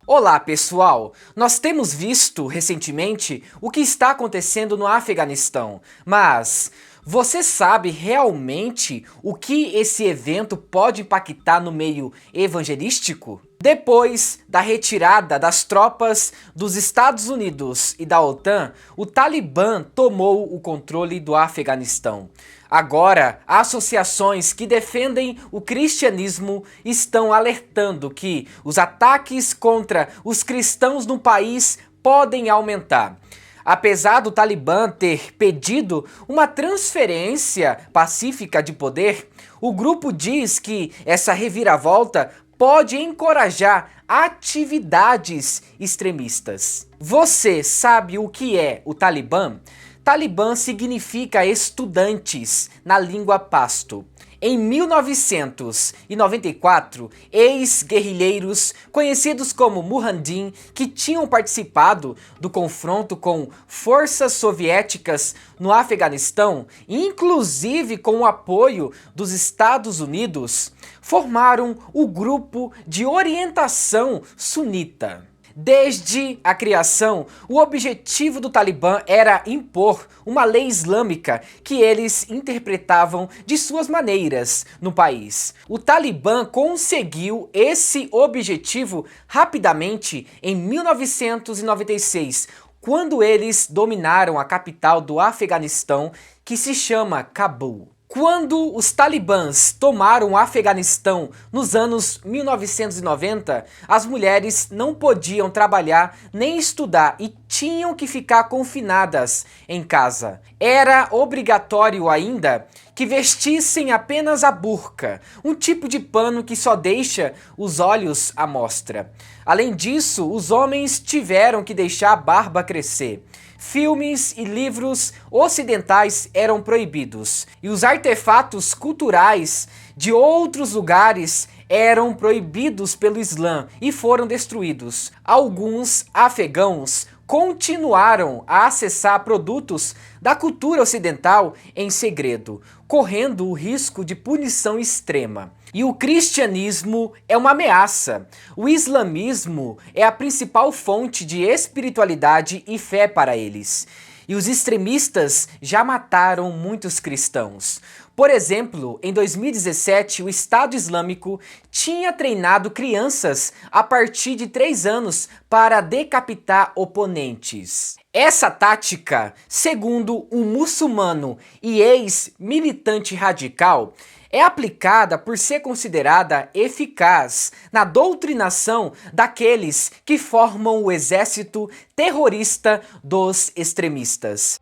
Olá, pessoal! Nós temos visto recentemente o que está acontecendo no Afeganistão, mas você sabe realmente o que esse evento pode impactar no meio evangelístico? Depois da retirada das tropas dos Estados Unidos e da OTAN, o Talibã tomou o controle do Afeganistão. Agora, associações que defendem o cristianismo estão alertando que os ataques contra os cristãos no país podem aumentar. Apesar do Talibã ter pedido uma transferência pacífica de poder, o grupo diz que essa reviravolta pode encorajar atividades extremistas. Você sabe o que é o Talibã? Talibã significa estudantes na língua pasto. Em 1994, ex-guerrilheiros conhecidos como Mujahideen, que tinham participado do confronto com forças soviéticas no Afeganistão, inclusive com o apoio dos Estados Unidos, formaram o grupo de orientação sunita. Desde a criação, o objetivo do Talibã era impor uma lei islâmica que eles interpretavam de suas maneiras no país. O Talibã conseguiu esse objetivo rapidamente em 1996, quando eles dominaram a capital do Afeganistão, que se chama Cabul. Quando os talibãs tomaram o Afeganistão nos anos 1990, as mulheres não podiam trabalhar nem estudar e tinham que ficar confinadas em casa. Era obrigatório ainda que vestissem apenas a burca, um tipo de pano que só deixa os olhos à mostra. Além disso, os homens tiveram que deixar a barba crescer. Filmes e livros ocidentais eram proibidos e os artefatos culturais de outros lugares eram proibidos pelo Islã e foram destruídos. Alguns afegãos continuaram a acessar produtos da cultura ocidental em segredo, correndo o risco de punição extrema. E o cristianismo é uma ameaça. O islamismo é a principal fonte de espiritualidade e fé para eles. E os extremistas já mataram muitos cristãos. Por exemplo, em 2017, o Estado Islâmico tinha treinado crianças a partir de 3 anos para decapitar oponentes. Essa tática, segundo um muçulmano e ex-militante radical, é aplicada por ser considerada eficaz na doutrinação daqueles que formam o exército terrorista dos extremistas.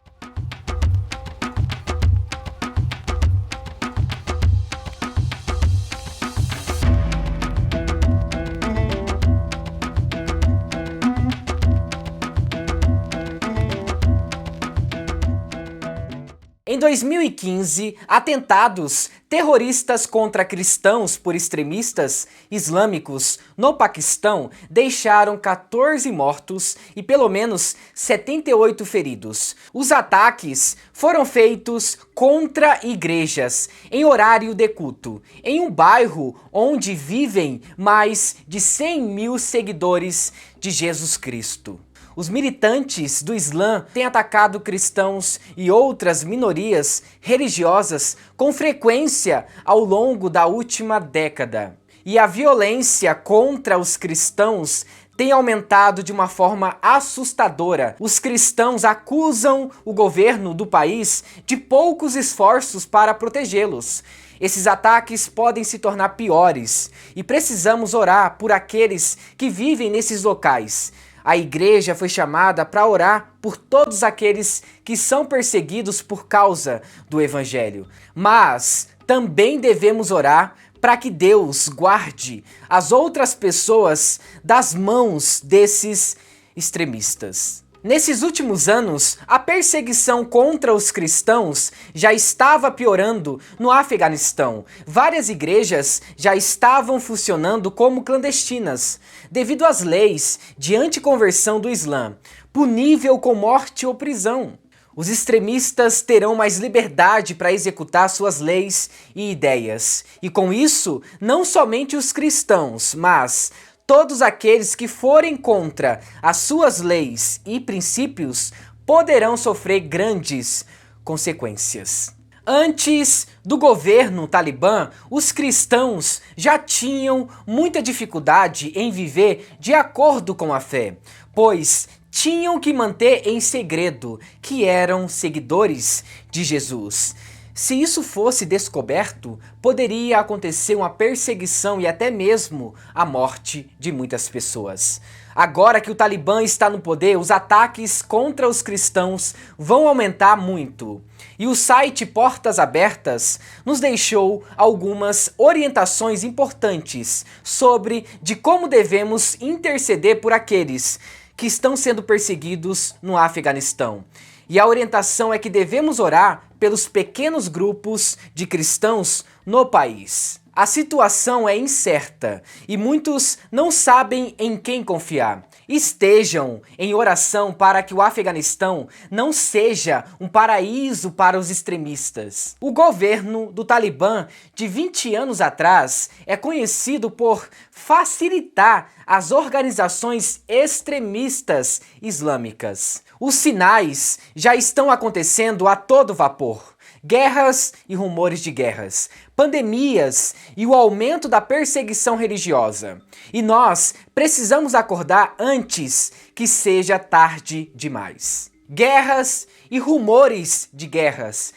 Em 2015, atentados terroristas contra cristãos por extremistas islâmicos no Paquistão deixaram 14 mortos e pelo menos 78 feridos. Os ataques foram feitos contra igrejas em horário de culto, em um bairro onde vivem mais de 100 mil seguidores de Jesus Cristo. Os militantes do Islã têm atacado cristãos e outras minorias religiosas com frequência ao longo da última década. E a violência contra os cristãos tem aumentado de uma forma assustadora. Os cristãos acusam o governo do país de poucos esforços para protegê-los. Esses ataques podem se tornar piores e precisamos orar por aqueles que vivem nesses locais. A igreja foi chamada para orar por todos aqueles que são perseguidos por causa do evangelho. Mas também devemos orar para que Deus guarde as outras pessoas das mãos desses extremistas. Nesses últimos anos, a perseguição contra os cristãos já estava piorando no Afeganistão. Várias igrejas já estavam funcionando como clandestinas, devido às leis de anticonversão do Islã, punível com morte ou prisão. Os extremistas terão mais liberdade para executar suas leis e ideias. E com isso, não somente os cristãos, mas Todos aqueles que forem contra as suas leis e princípios poderão sofrer grandes consequências. Antes do governo talibã, os cristãos já tinham muita dificuldade em viver de acordo com a fé, pois tinham que manter em segredo que eram seguidores de Jesus. Se isso fosse descoberto, poderia acontecer uma perseguição e até mesmo a morte de muitas pessoas. Agora que o Talibã está no poder, os ataques contra os cristãos vão aumentar muito. E o site Portas Abertas nos deixou algumas orientações importantes sobre de como devemos interceder por aqueles que estão sendo perseguidos no Afeganistão. E a orientação é que devemos orar pelos pequenos grupos de cristãos no país. A situação é incerta e muitos não sabem em quem confiar. Estejam em oração para que o Afeganistão não seja um paraíso para os extremistas. O governo do Talibã de 20 anos atrás é conhecido por facilitar as organizações extremistas islâmicas. Os sinais já estão acontecendo a todo vapor. Guerras e rumores de guerras, pandemias e o aumento da perseguição religiosa. E nós precisamos acordar antes que seja tarde demais. Guerras e rumores de guerras,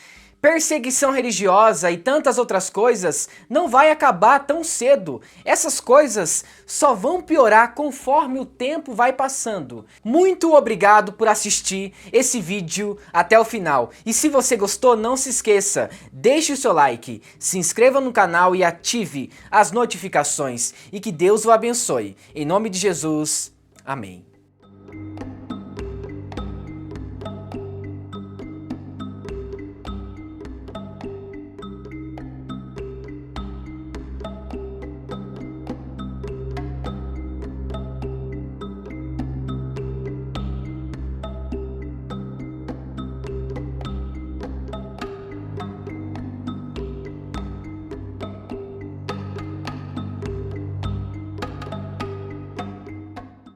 perseguição religiosa e tantas outras coisas não vai acabar tão cedo. Essas coisas só vão piorar conforme o tempo vai passando. Muito obrigado por assistir esse vídeo até o final. E se você gostou, não se esqueça, deixe o seu like, se inscreva no canal e ative as notificações. E que Deus o abençoe. Em nome de Jesus, amém.